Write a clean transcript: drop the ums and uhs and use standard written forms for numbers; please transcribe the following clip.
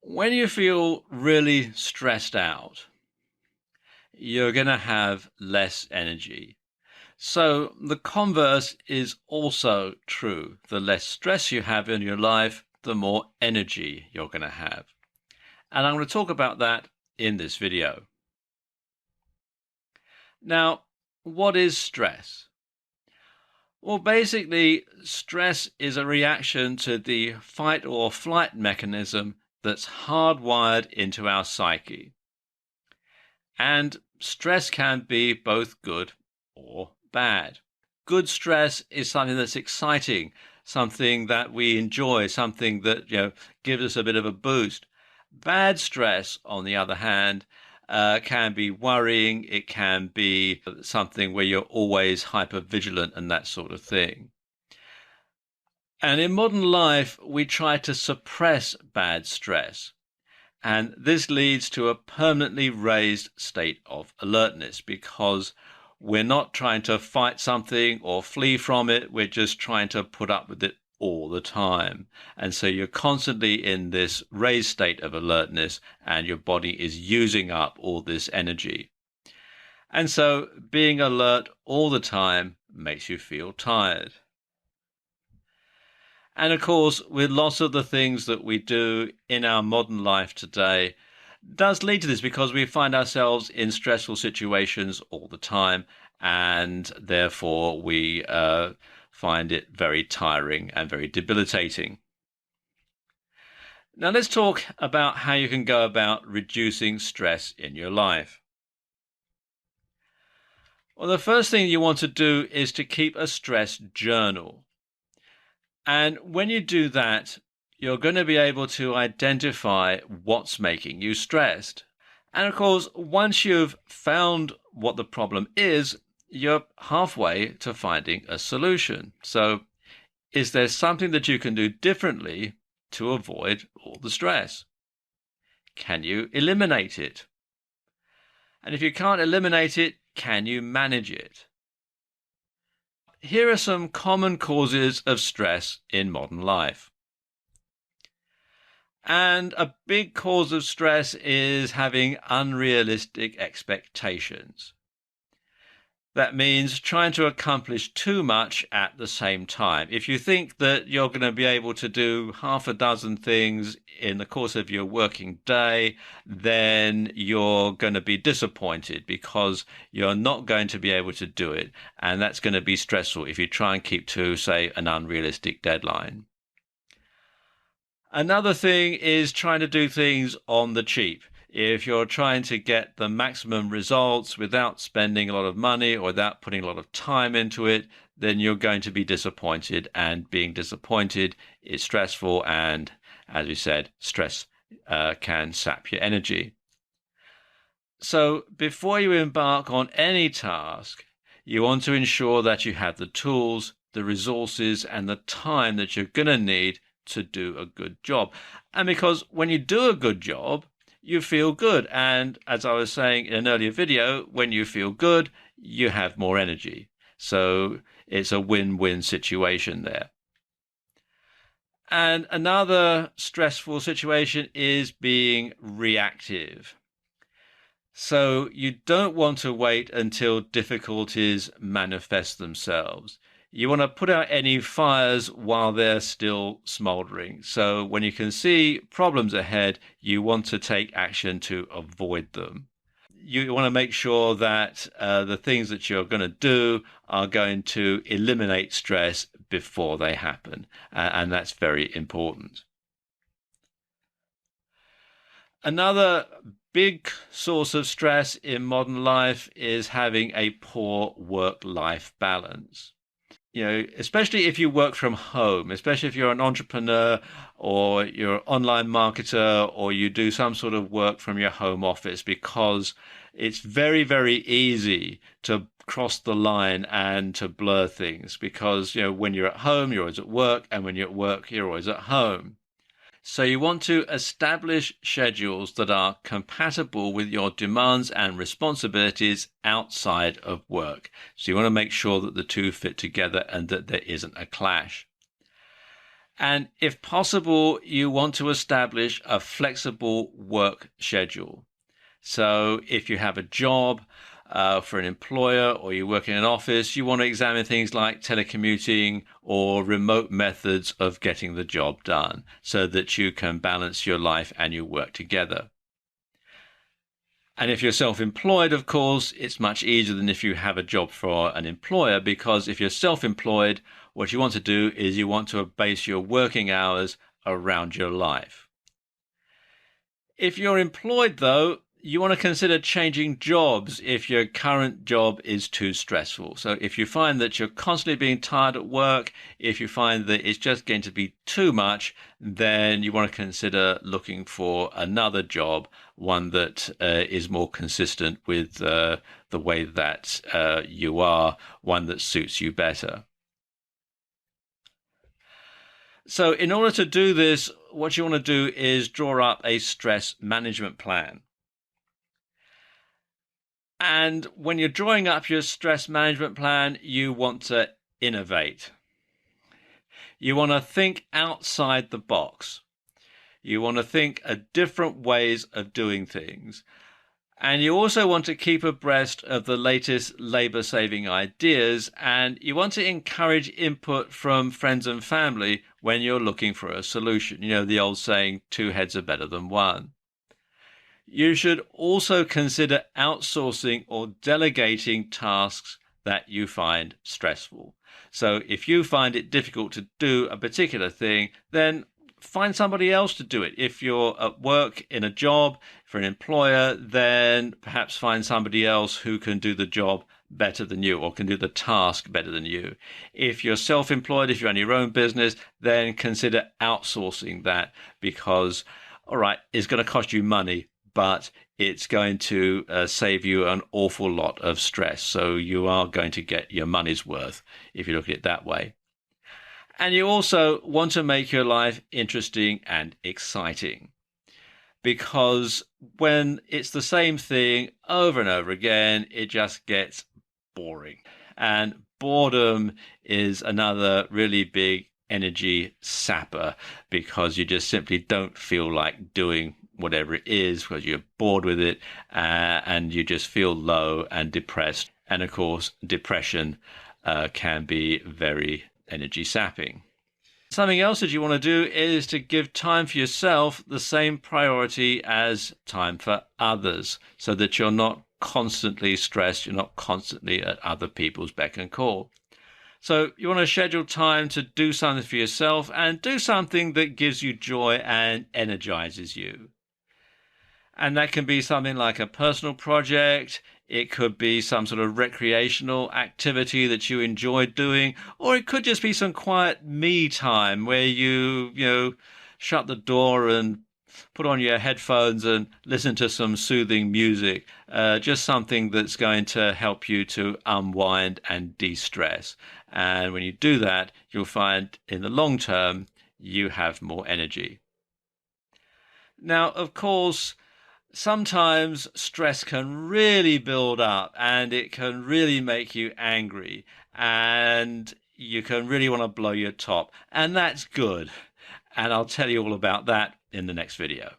When you feel really stressed out, you're going to have less energy. So the converse is also true. The less stress you have in your life, the more energy you're going to have. And I'm going to talk about that in this video. Now, what is stress? Well, basically, stress is a reaction to the fight or flight mechanism that's hardwired into our psyche. And stress can be both good or bad. Good stress is something that's exciting, something that we enjoy, something that gives us a bit of a boost. Bad stress, on the other hand, can be worrying. It can be something where you're always hyper vigilant and that sort of thing. And in modern life, we try to suppress bad stress. And this leads to a permanently raised state of alertness because we're not trying to fight something or flee from it. We're just trying to put up with it all the time. And so you're constantly in this raised state of alertness and your body is using up all this energy. And so being alert all the time makes you feel tired. And of course, with lots of the things that we do in our modern life today, does lead to this because we find ourselves in stressful situations all the time, and therefore we find it very tiring and very debilitating. Now let's talk about how you can go about reducing stress in your life. Well, the first thing you want to do is to keep a stress journal. And when you do that, you're going to be able to identify what's making you stressed. And of course, once you've found what the problem is, you're halfway to finding a solution. So, is there something that you can do differently to avoid all the stress? Can you eliminate it? And if you can't eliminate it, can you manage it? Here are some common causes of stress in modern life. And a big cause of stress is having unrealistic expectations. That means trying to accomplish too much at the same time. If you think that you're going to be able to do half a dozen things in the course of your working day, then you're going to be disappointed because you're not going to be able to do it. And that's going to be stressful if you try and keep to, say, an unrealistic deadline. Another thing is trying to do things on the cheap. If you're trying to get the maximum results without spending a lot of money or without putting a lot of time into it, then you're going to be disappointed. And being disappointed is stressful. And as we said, stress can sap your energy. So before you embark on any task, you want to ensure that you have the tools, the resources, and the time that you're going to need to do a good job. And because when you do a good job, you feel good. And as I was saying in an earlier video, when you feel good, you have more energy. So it's a win-win situation there. And another stressful situation is being reactive. So you don't want to wait until difficulties manifest themselves. You want to put out any fires while they're still smoldering. So when you can see problems ahead, you want to take action to avoid them. You want to make sure that the things that you're going to do are going to eliminate stress before they happen. And that's very important. Another big source of stress in modern life is having a poor work-life balance. Especially if you work from home, especially if you're an entrepreneur or you're an online marketer or you do some sort of work from your home office, because it's very, very easy to cross the line and to blur things because, when you're at home, you're always at work, and when you're at work, you're always at home. So you want to establish schedules that are compatible with your demands and responsibilities outside of work. So you want to make sure that the two fit together and that there isn't a clash. And if possible, you want to establish a flexible work schedule. So if you have a job for an employer or you work in an office, you want to examine things like telecommuting or remote methods of getting the job done so that you can balance your life and your work together. And if you're self-employed, of course, it's much easier than if you have a job for an employer, because if you're self-employed, what you want to do is you want to base your working hours around your life. If you're employed, though, you want to consider changing jobs if your current job is too stressful. So if you find that you're constantly being tired at work, if you find that it's just going to be too much, then you want to consider looking for another job, one that is more consistent with the way that you are, one that suits you better. So in order to do this, what you want to do is draw up a stress management plan. And when you're drawing up your stress management plan, you want to innovate. You want to think outside the box. You want to think of different ways of doing things. And you also want to keep abreast of the latest labor-saving ideas, and you want to encourage input from friends and family when you're looking for a solution. You know, the old saying, 2 heads are better than 1. You should also consider outsourcing or delegating tasks that you find stressful. So if you find it difficult to do a particular thing, then find somebody else to do it. If you're at work in a job for an employer, then perhaps find somebody else who can do the job better than you or can do the task better than you. If you're self-employed, if you run your own business, then consider outsourcing that, because, all right, it's going to cost you money, but it's going to save you an awful lot of stress. So you are going to get your money's worth if you look at it that way. And you also want to make your life interesting and exciting, because when it's the same thing over and over again, it just gets boring. And boredom is another really big energy sapper, because you just simply don't feel like doing whatever it is because you're bored with it, and you just feel low and depressed. And of course, depression can be very energy sapping. Something else that you want to do is to give time for yourself the same priority as time for others, so that you're not constantly stressed, you're not constantly at other people's beck and call. So you want to schedule time to do something for yourself, and do something that gives you joy and energizes you. And that can be something like a personal project. It could be some sort of recreational activity that you enjoy doing, or it could just be some quiet me time where you shut the door and put on your headphones and listen to some soothing music, just something that's going to help you to unwind and de-stress. And when you do that, you'll find in the long term, you have more energy. Now, of course, sometimes stress can really build up and it can really make you angry, and you can really want to blow your top, and that's good. And I'll tell you all about that in the next video.